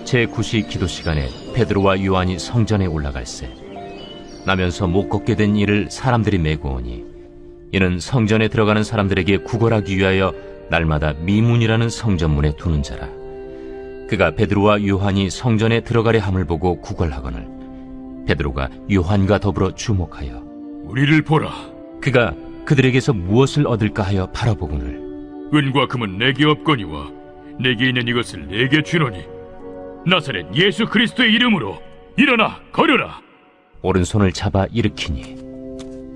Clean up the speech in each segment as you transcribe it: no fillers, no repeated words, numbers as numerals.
제9시 기도 시간에 베드로와 요한이 성전에 올라갈새 나면서 못 걷게 된 이를 사람들이 메고 오니 이는 성전에 들어가는 사람들에게 구걸하기 위하여 날마다 미문이라는 성전문에 두는 자라. 그가 베드로와 요한이 성전에 들어가려 함을 보고 구걸하거늘 베드로가 요한과 더불어 주목하여 우리를 보라. 그가 그들에게서 무엇을 얻을까 하여 바라보거늘 은과 금은 내게 없거니와 내게 있는 이것을 내게 주노니 나사렛 예수 그리스도의 이름으로 일어나 걸으라. 오른손을 잡아 일으키니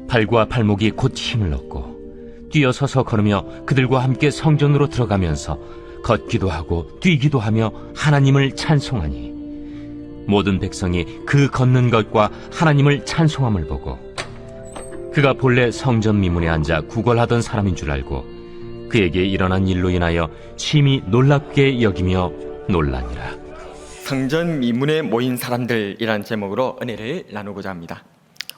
발과 발목이 곧 힘을 얻고 뛰어서서 걸으며 그들과 함께 성전으로 들어가면서 걷기도 하고 뛰기도 하며 하나님을 찬송하니 모든 백성이 그 걷는 것과 하나님을 찬송함을 보고 그가 본래 성전 미문에 앉아 구걸하던 사람인 줄 알고 그에게 일어난 일로 인하여 심히 놀랍게 여기며 놀라니라. 성전 미문에 모인 사람들이라는 제목으로 은혜를 나누고자 합니다.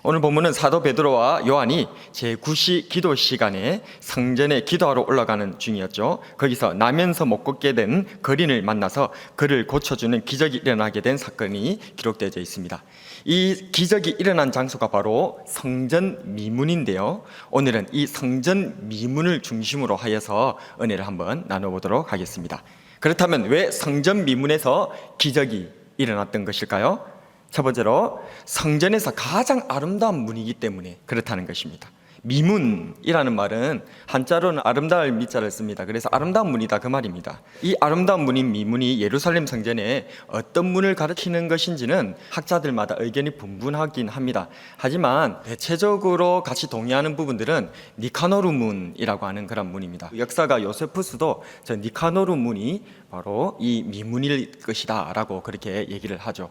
오늘 본문은 사도 베드로와 요한이 제9시 기도 시간에 성전에 기도하러 올라가는 중이었죠. 거기서 나면서 못 걷게 된 거린을 만나서 그를 고쳐주는 기적이 일어나게 된 사건이 기록되어 있습니다. 이 기적이 일어난 장소가 바로 성전 미문인데요. 오늘은 이 성전 미문을 중심으로 하여서 은혜를 한번 나눠보도록 하겠습니다. 그렇다면 왜 성전 미문에서 기적이 일어났던 것일까요? 첫 번째로 성전에서 가장 아름다운 문이기 때문에 그렇다는 것입니다. 미문이라는 말은 한자로는 아름다울 미자를 씁니다. 그래서 아름다운 문이다 그 말입니다. 이 아름다운 문인 미문이 예루살렘 성전에 어떤 문을 가리키는 것인지는 학자들마다 의견이 분분하긴 합니다. 하지만 대체적으로 같이 동의하는 부분들은 니카노르 문이라고 하는 그런 문입니다. 역사가 요세푸스도 저 니카노르 문이 바로 이 미문일 것이다 라고 그렇게 얘기를 하죠.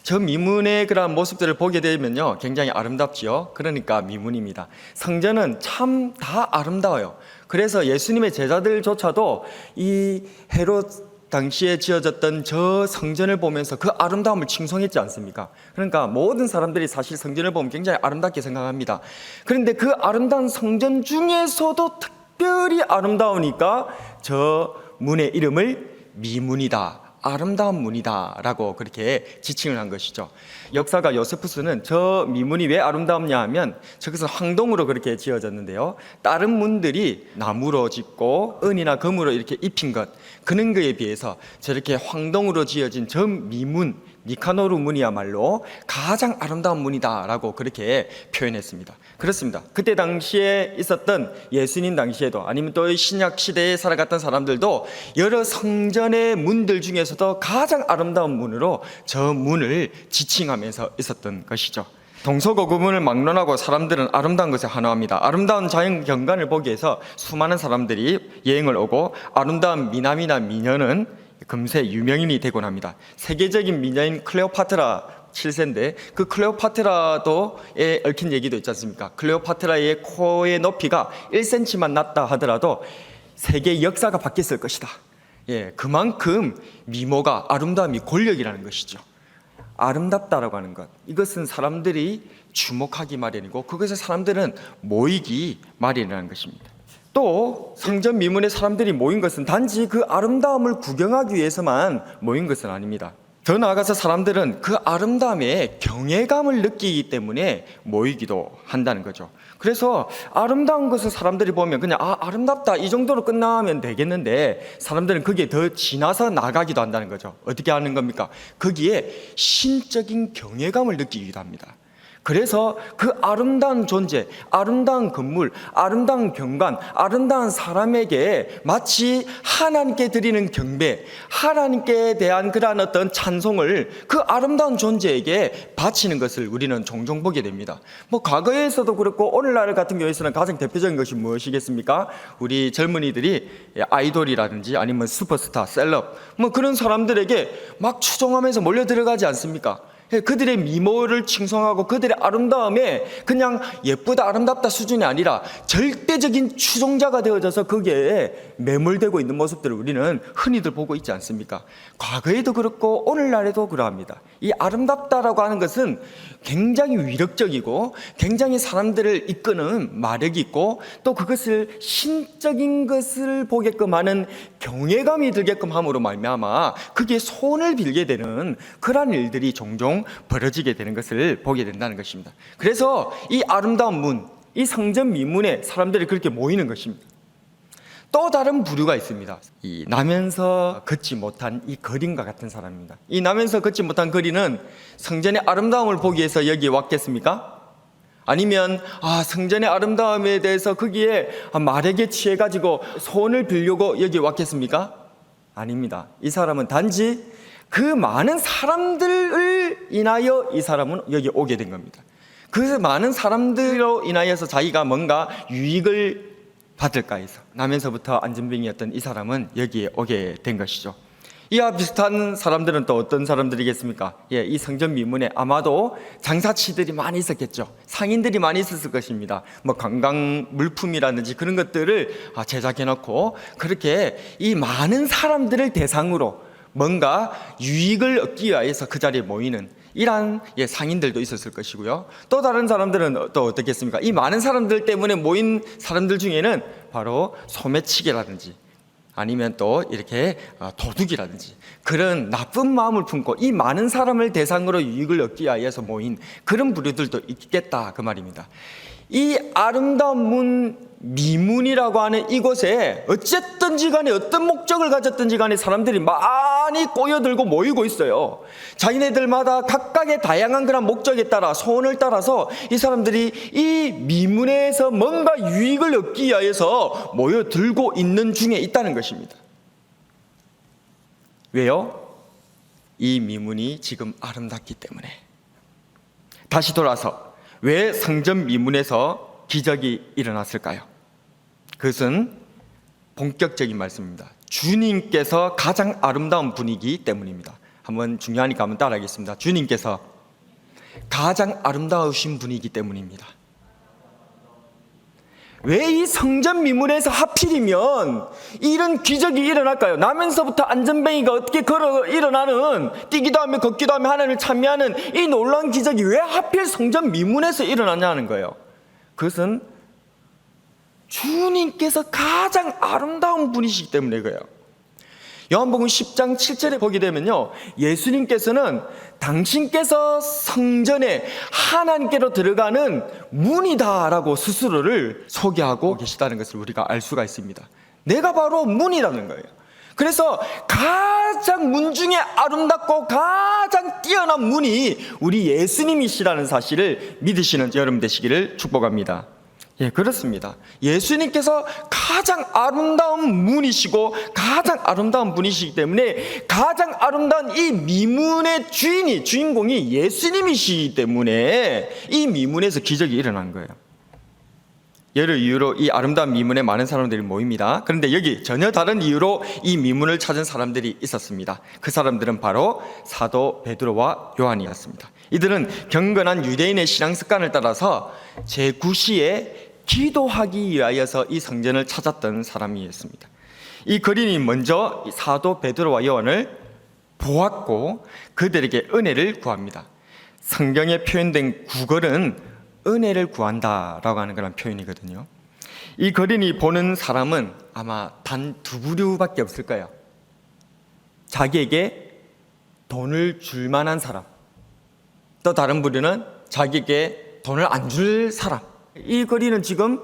저 미문의 그런 모습들을 보게 되면요 굉장히 아름답지요. 그러니까 미문입니다. 성전은 참 다 아름다워요. 그래서 예수님의 제자들조차도 이 헤롯 당시에 지어졌던 저 성전을 보면서 그 아름다움을 칭송했지 않습니까? 그러니까 모든 사람들이 사실 성전을 보면 굉장히 아름답게 생각합니다. 그런데 그 아름다운 성전 중에서도 특별히 아름다우니까 저 문의 이름을 미문이다, 아름다운 문이다 라고 그렇게 지칭을 한 것이죠. 역사가 요세푸스는 저 미문이 왜 아름답냐 하면 저것은 황동으로 그렇게 지어졌는데요, 다른 문들이 나무로 짓고 은이나 금으로 이렇게 입힌 것, 그런 거에 비해서 저렇게 황동으로 지어진 저 미문, 니카노르 문이야말로 가장 아름다운 문이다 라고 그렇게 표현했습니다. 그렇습니다. 그때 당시에 있었던 예수님 당시에도 아니면 또 신약 시대에 살아갔던 사람들도 여러 성전의 문들 중에서도 가장 아름다운 문으로 저 문을 지칭하면서 있었던 것이죠. 동서고금을 막론하고 사람들은 아름다운 것에 환호합니다. 아름다운 자연 경관을 보기 위해서 수많은 사람들이 여행을 오고 아름다운 미남이나 미녀는 금세 유명인이 되곤 합니다. 세계적인 미녀인 클레오파트라 7세인데 그 클레오파트라도에 얽힌 얘기도 있지 않습니까? 클레오파트라의 코의 높이가 1cm만 낮다 하더라도 세계의 역사가 바뀌었을 것이다. 그만큼 미모가, 아름다움이 권력이라는 것이죠. 아름답다라고 하는 것, 이것은 사람들이 주목하기 마련이고 그것에 사람들은 모이기 마련이라는 것입니다. 또 성전 미문에 사람들이 모인 것은 단지 그 아름다움을 구경하기 위해서만 모인 것은 아닙니다. 더 나아가서 사람들은 그 아름다움에 경외감을 느끼기 때문에 모이기도 한다는 거죠. 그래서 아름다운 것을 사람들이 보면 그냥 아름답다 이 정도로 끝나면 되겠는데 사람들은 거기에 더 지나서 나가기도 한다는 거죠. 어떻게 하는 겁니까? 거기에 신적인 경외감을 느끼기도 합니다. 그래서 그 아름다운 존재, 아름다운 건물, 아름다운 경관, 아름다운 사람에게 마치 하나님께 드리는 경배, 하나님께 대한 그러한 어떤 찬송을 그 아름다운 존재에게 바치는 것을 우리는 종종 보게 됩니다. 과거에서도 그렇고 오늘날 같은 경우에서는 가장 대표적인 것이 무엇이겠습니까? 우리 젊은이들이 아이돌이라든지 아니면 슈퍼스타, 셀럽 그런 사람들에게 막 추종하면서 몰려 들어가지 않습니까? 그들의 미모를 칭송하고 그들의 아름다움에 그냥 예쁘다 아름답다 수준이 아니라 절대적인 추종자가 되어져서 거기에 매몰되고 있는 모습들을 우리는 흔히들 보고 있지 않습니까? 과거에도 그렇고 오늘날에도 그러합니다. 이 아름답다라고 하는 것은 굉장히 위력적이고 굉장히 사람들을 이끄는 마력이 있고 또 그것을 신적인 것을 보게끔 하는 경외감이 들게끔 함으로 말미암아 거기에 손을 빌게 되는 그러한 일들이 종종 벌어지게 되는 것을 보게 된다는 것입니다. 그래서 이 아름다운 문, 이 성전 미문에 사람들이 그렇게 모이는 것입니다. 또 다른 부류가 있습니다. 이 나면서 걷지 못한 이 거린과 같은 사람입니다. 이 나면서 걷지 못한 거린은 성전의 아름다움을 보기 위해서 여기에 왔겠습니까? 아니면 성전의 아름다움에 대해서 거기에 마력에 취해가지고 손을 빌려고 여기에 왔겠습니까? 아닙니다. 이 사람은 단지 그 많은 사람들을 인하여 이 사람은 여기 오게 된 겁니다. 그 많은 사람들로 인하여서 자기가 뭔가 유익을 받을까 해서 나면서부터 안전병이었던 이 사람은 여기에 오게 된 것이죠. 이와 비슷한 사람들은 또 어떤 사람들이겠습니까? 이 성전 미문에 아마도 장사치들이 많이 있었겠죠. 상인들이 많이 있었을 것입니다. 관광 물품이라든지 그런 것들을 제작해놓고 그렇게 이 많은 사람들을 대상으로 뭔가 유익을 얻기 위해서 그 자리에 모이는 이러한 상인들도 있었을 것이고요. 또 다른 사람들은 또 어떻겠습니까? 이 많은 사람들 때문에 모인 사람들 중에는 바로 소매치기라든지 아니면 또 이렇게 도둑이라든지 그런 나쁜 마음을 품고 이 많은 사람을 대상으로 유익을 얻기 위해서 모인 그런 부류들도 있겠다 그 말입니다. 이 아름다운 문 미문이라고 하는 이곳에 어쨌든지 간에 어떤 목적을 가졌든지 간에 사람들이 많이 꼬여들고 모이고 있어요. 자기네들마다 각각의 다양한 그런 목적에 따라 소원을 따라서 이 사람들이 이 미문에서 뭔가 유익을 얻기 위해서 모여들고 있는 중에 있다는 것입니다. 왜요? 이 미문이 지금 아름답기 때문에. 다시 돌아서 왜 성전 미문에서 기적이 일어났을까요? 그것은 본격적인 말씀입니다. 주님께서 가장 아름다운 분이기 때문입니다. 한번 중요하니까 한번 따라하겠습니다. 주님께서 가장 아름다우신 분이기 때문입니다. 왜 이 성전 미문에서 하필이면 이런 기적이 일어날까요? 나면서부터 안전뱅이가 어떻게 걸어 일어나는, 뛰기도 하며 걷기도 하며 하나님을 찬미하는 이 놀라운 기적이 왜 하필 성전 미문에서 일어나냐는 거예요. 그것은 주님께서 가장 아름다운 분이시기 때문에 그래요. 요한복음 10장 7절에 보게 되면요, 예수님께서는 당신께서 성전에 하나님께로 들어가는 문이다라고 스스로를 소개하고 계시다는 것을 우리가 알 수가 있습니다. 내가 바로 문이라는 거예요. 그래서 가장 문 중에 아름답고 가장 뛰어난 문이 우리 예수님이시라는 사실을 믿으시는 여러분 되시기를 축복합니다. 그렇습니다. 예수님께서 가장 아름다운 문이시고 가장 아름다운 분이시기 때문에 가장 아름다운 이 미문의 주인공이 예수님이시기 때문에 이 미문에서 기적이 일어난 거예요. 여러 이유로 이 아름다운 미문에 많은 사람들이 모입니다. 그런데 여기 전혀 다른 이유로 이 미문을 찾은 사람들이 있었습니다. 그 사람들은 바로 사도 베드로와 요한이었습니다. 이들은 경건한 유대인의 신앙 습관을 따라서 제9시에 기도하기 위하여서 이 성전을 찾았던 사람이었습니다. 이 거린이 먼저 사도 베드로와 요한을 보았고 그들에게 은혜를 구합니다. 성경에 표현된 구걸은 은혜를 구한다라고 하는 그런 표현이거든요. 이 거린이 보는 사람은 아마 단 두 부류밖에 없을 거예요. 자기에게 돈을 줄 만한 사람, 또 다른 부류는 자기에게 돈을 안 줄 사람. 이 거린은 지금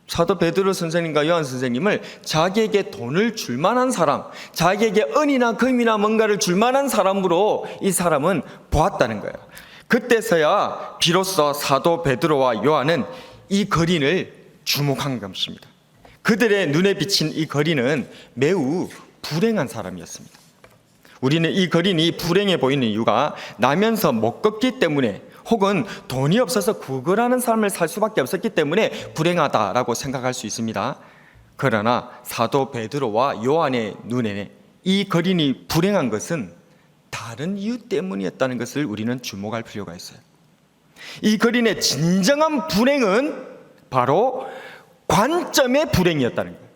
사도 베드로 선생님과 요한 선생님을 자기에게 돈을 줄 만한 사람, 자기에게 은이나 금이나 뭔가를 줄 만한 사람으로 이 사람은 보았다는 거예요. 그때서야 비로소 사도 베드로와 요한은 이 거린을 주목한 것입니다. 그들의 눈에 비친 이 거린은 매우 불행한 사람이었습니다. 우리는 이 거린이 불행해 보이는 이유가 나면서 못 걷기 때문에 혹은 돈이 없어서 구걸하는 삶을 살 수밖에 없었기 때문에 불행하다라고 생각할 수 있습니다. 그러나 사도 베드로와 요한의 눈에 이 거린이 불행한 것은 다른 이유 때문이었다는 것을 우리는 주목할 필요가 있어요. 이 거린의 진정한 불행은 바로 관점의 불행이었다는 거예요.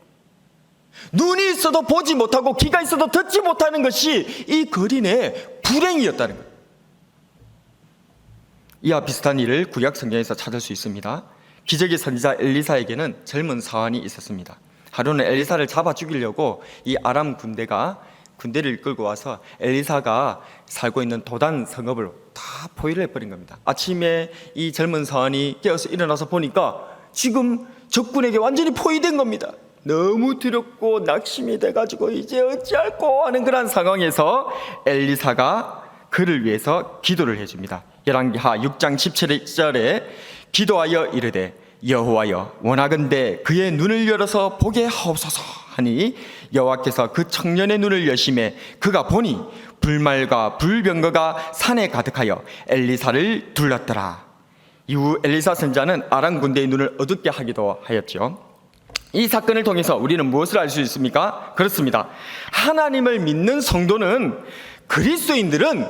눈이 있어도 보지 못하고 귀가 있어도 듣지 못하는 것이 이 거린의 불행이었다는 거예요. 이와 비슷한 일을 구약 성경에서 찾을 수 있습니다. 기적의 선지자 엘리사에게는 젊은 사환이 있었습니다. 하루는 엘리사를 잡아 죽이려고 이 아람 군대를 이끌고 와서 엘리사가 살고 있는 도단 성읍을 다 포위를 해버린 겁니다. 아침에 이 젊은 사환이 깨어서 일어나서 보니까 지금 적군에게 완전히 포위된 겁니다. 너무 두렵고 낙심이 돼가지고 이제 어찌할꼬 하는 그런 상황에서 엘리사가 그를 위해서 기도를 해줍니다. 열왕기하 6장 17절에 기도하여 이르되 여호와여 원하건대 그의 눈을 열어서 보게 하옵소서 하니 여호와께서 그 청년의 눈을 여심해 그가 보니 불말과 불병거가 산에 가득하여 엘리사를 둘렀더라. 이후 엘리사 선지자는 아람 군대의 눈을 어둡게 하기도 하였죠. 이 사건을 통해서 우리는 무엇을 알 수 있습니까? 그렇습니다. 하나님을 믿는 성도는, 그리스도인들은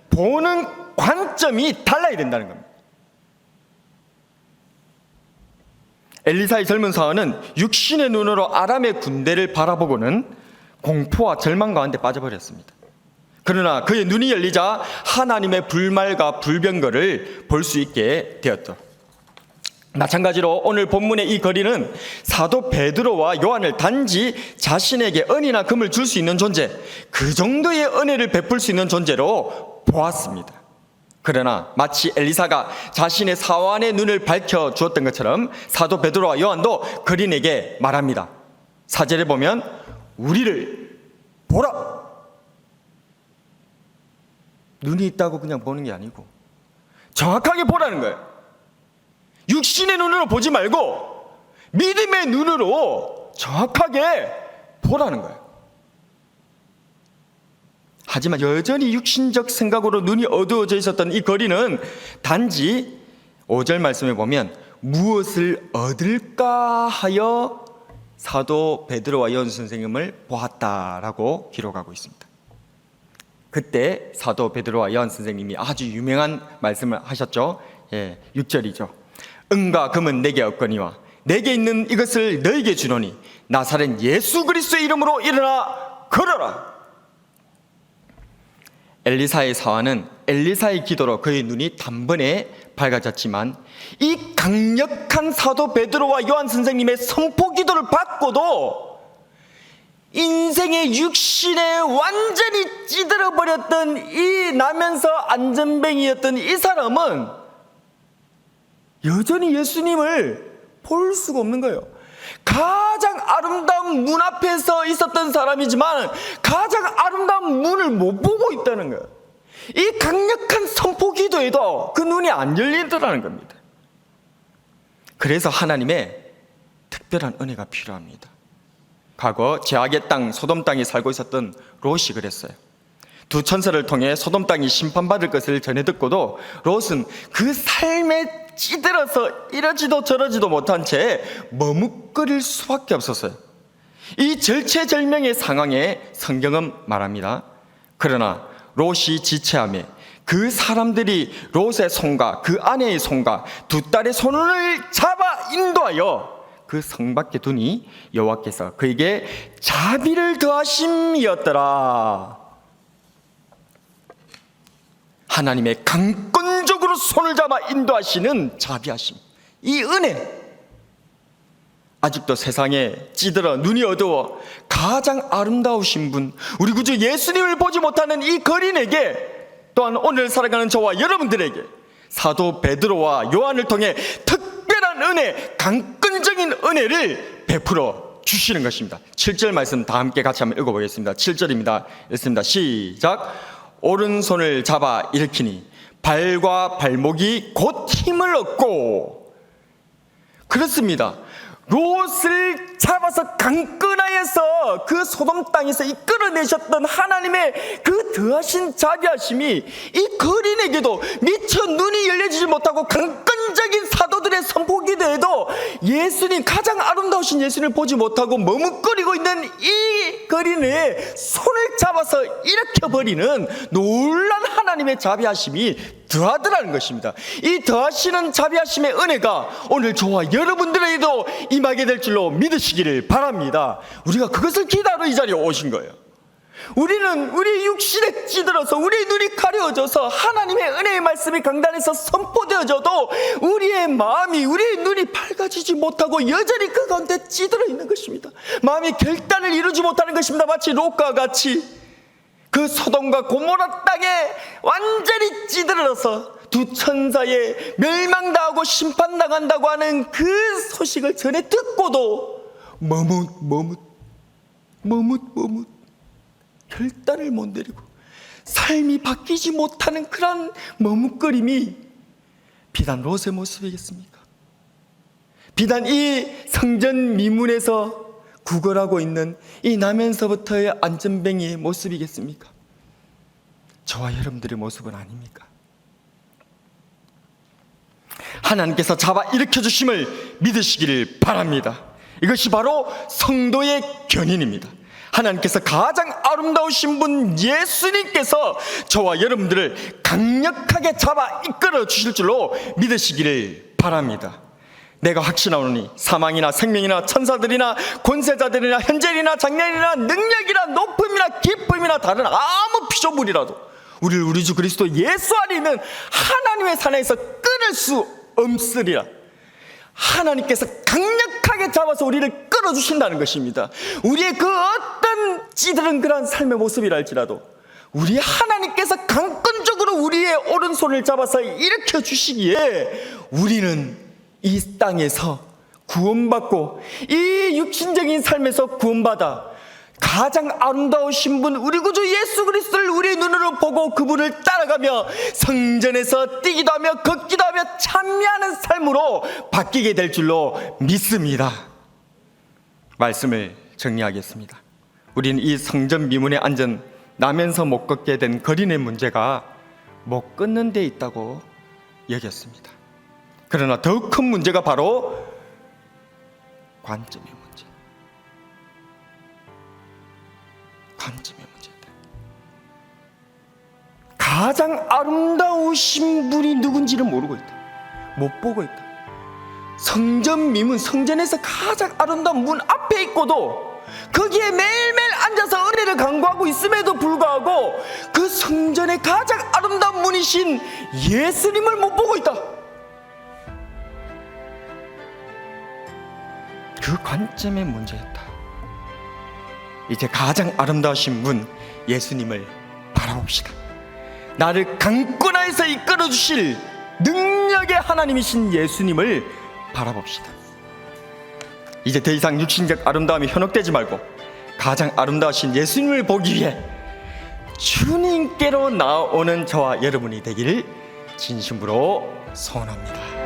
보는 관점이 달라야 된다는 겁니다. 엘리사의 젊은 사원은 육신의 눈으로 아람의 군대를 바라보고는 공포와 절망 가운데 빠져버렸습니다. 그러나 그의 눈이 열리자 하나님의 불말과 불병거를 볼 수 있게 되었죠. 마찬가지로 오늘 본문의 이 거리는 사도 베드로와 요한을 단지 자신에게 은이나 금을 줄 수 있는 존재, 그 정도의 은혜를 베풀 수 있는 존재로 보았습니다. 그러나 마치 엘리사가 자신의 사환의 눈을 밝혀 주었던 것처럼 사도 베드로와 요한도 거린에게 말합니다. 4절에 보면 우리를 보라. 눈이 있다고 그냥 보는 게 아니고 정확하게 보라는 거예요. 육신의 눈으로 보지 말고 믿음의 눈으로 정확하게 보라는 거예요. 하지만 여전히 육신적 생각으로 눈이 어두워져 있었던 이 거린은 단지 5절 말씀에 보면 무엇을 얻을까 하여 사도 베드로와 요한 선생님을 보았다라고 기록하고 있습니다. 그때 사도 베드로와 요한 선생님이 아주 유명한 말씀을 하셨죠. 6절이죠. 은과 금은 내게 없거니와 내게 있는 이것을 너에게 주노니 나사렛 예수 그리스도의 이름으로 일어나 걸어라. 엘리사의 사환은 엘리사의 기도로 그의 눈이 단번에 밝아졌지만 이 강력한 사도 베드로와 요한 선생님의 선포 기도를 받고도 인생의 육신에 완전히 찌들어버렸던 이 나면서 안전뱅이였던 이 사람은 여전히 예수님을 볼 수가 없는 거예요. 가장 아름다운 문 앞에 서 있었던 사람이지만 가장 아름다운 문을 못 보고 있다는 거예요. 이 강력한 선포 기도에도 그 눈이 안 열리더라는 겁니다. 그래서 하나님의 특별한 은혜가 필요합니다. 과거 죄악의 땅 소돔 땅에 살고 있었던 롯이 그랬어요. 두 천사를 통해 소돔 땅이 심판받을 것을 전해 듣고도 롯은 그 삶에 찌들어서 이러지도 저러지도 못한 채 머뭇거릴 수밖에 없었어요. 이 절체절명의 상황에 성경은 말합니다. 그러나 롯이 지체하며 그 사람들이 롯의 손과 그 아내의 손과 두 딸의 손을 잡아 인도하여 그 성 밖에 두니 여호와께서 그에게 자비를 더하심이었더라. 하나님의 강권적으로 손을 잡아 인도하시는 자비하심, 이 은혜, 아직도 세상에 찌들어 눈이 어두워 가장 아름다우신 분, 우리 구주 예수님을 보지 못하는 이 거린에게, 또한 오늘 살아가는 저와 여러분들에게 사도 베드로와 요한을 통해 특별한 은혜, 강권적인 은혜를 베풀어 주시는 것입니다. 7절 말씀 다 함께 같이 한번 읽어보겠습니다. 7절입니다. 읽습니다. 시작. 오른손을 잡아 일으키니 발과 발목이 곧 힘을 얻고. 그렇습니다. 롯을 잡아서 강끈하여서 그 소돔 땅에서 이끌어내셨던 하나님의 그 더하신 자비하심이 이 거린에게도 미처 눈이 열려지지 못하고 강건적인 사도들의 선포 기도에도 예수님, 가장 아름다우신 예수님을 보지 못하고 머뭇거리고 있는 이 거린의 손을 잡아서 일으켜버리는 놀란 하나님의 자비하심이 더하더라는 것입니다. 이 더하시는 자비하심의 은혜가 오늘 저와 여러분들에게도 임하게 될 줄로 믿으시기를 바랍니다. 우리가 그것을 기다려 이 자리에 오신 거예요. 우리는 우리의 육신에 찌들어서 우리의 눈이 가려워져서 하나님의 은혜의 말씀이 강단에서 선포되어져도 우리의 마음이, 우리의 눈이 밝아지지 못하고 여전히 그 가운데 찌들어 있는 것입니다. 마음이 결단을 이루지 못하는 것입니다. 마치 롯과 같이 그 소돔과 고모라 땅에 완전히 찌들어서 두 천사에 멸망당하고 심판당한다고 하는 그 소식을 전해 듣고도 머뭇 결단을 못 내리고 삶이 바뀌지 못하는 그런 머뭇거림이 비단 롯의 모습이겠습니까? 비단 이 성전 미문에서 구걸하고 있는 이 나면서부터의 안전뱅이의 모습이겠습니까? 저와 여러분들의 모습은 아닙니까? 하나님께서 잡아 일으켜주심을 믿으시기를 바랍니다. 이것이 바로 성도의 견인입니다. 하나님께서 가장 아름다우신 분 예수님께서 저와 여러분들을 강력하게 잡아 이끌어 주실 줄로 믿으시기를 바랍니다. 내가 확신하오니 사망이나 생명이나 천사들이나 권세자들이나 현재이나 장래이나 능력이나 높음이나 깊음이나 다른 아무 피조물이라도 우리를 우리 주 그리스도 예수 안에 있는 하나님의 사내에서 끊을 수 없으리라. 하나님께서 강력하게 잡아서 우리를 끌어주신다는 것입니다. 우리의 그 어떤 찌들은 그런 삶의 모습이랄지라도 우리 하나님께서 강권적으로 우리의 오른손을 잡아서 일으켜 주시기에 우리는 이 땅에서 구원받고 이 육신적인 삶에서 구원받아 가장 아름다우신 분 우리 구주 예수 그리스도를 우리의 눈으로 보고 그분을 따라가며 성전에서 뛰기도 하며 걷기도 하며 찬미하는 삶으로 바뀌게 될 줄로 믿습니다. 말씀을 정리하겠습니다. 우리는 이 성전 미문에 앉은 나면서 못 걷게 된 거린의 문제가 못 걷는 데 있다고 여겼습니다. 그러나 더 큰 문제가 바로 관점의 문제. 관점의 문제다. 가장 아름다우신 분이 누군지를 모르고 있다. 못 보고 있다. 성전 미문, 성전에서 가장 아름다운 문 앞에 있고도 거기에 매일매일 앉아서 은혜를 간구하고 있음에도 불구하고 그 성전의 가장 아름다운 문이신 예수님을 못 보고 있다. 그 관점의 문제였다. 이제 가장 아름다우신 분 예수님을 바라봅시다. 나를 강권하에서 이끌어 주실 능력의 하나님이신 예수님을 바라봅시다. 이제 더 이상 육신적 아름다움이 현혹되지 말고 가장 아름다우신 예수님을 보기 위해 주님께로 나오는 저와 여러분이 되기를 진심으로 소원합니다.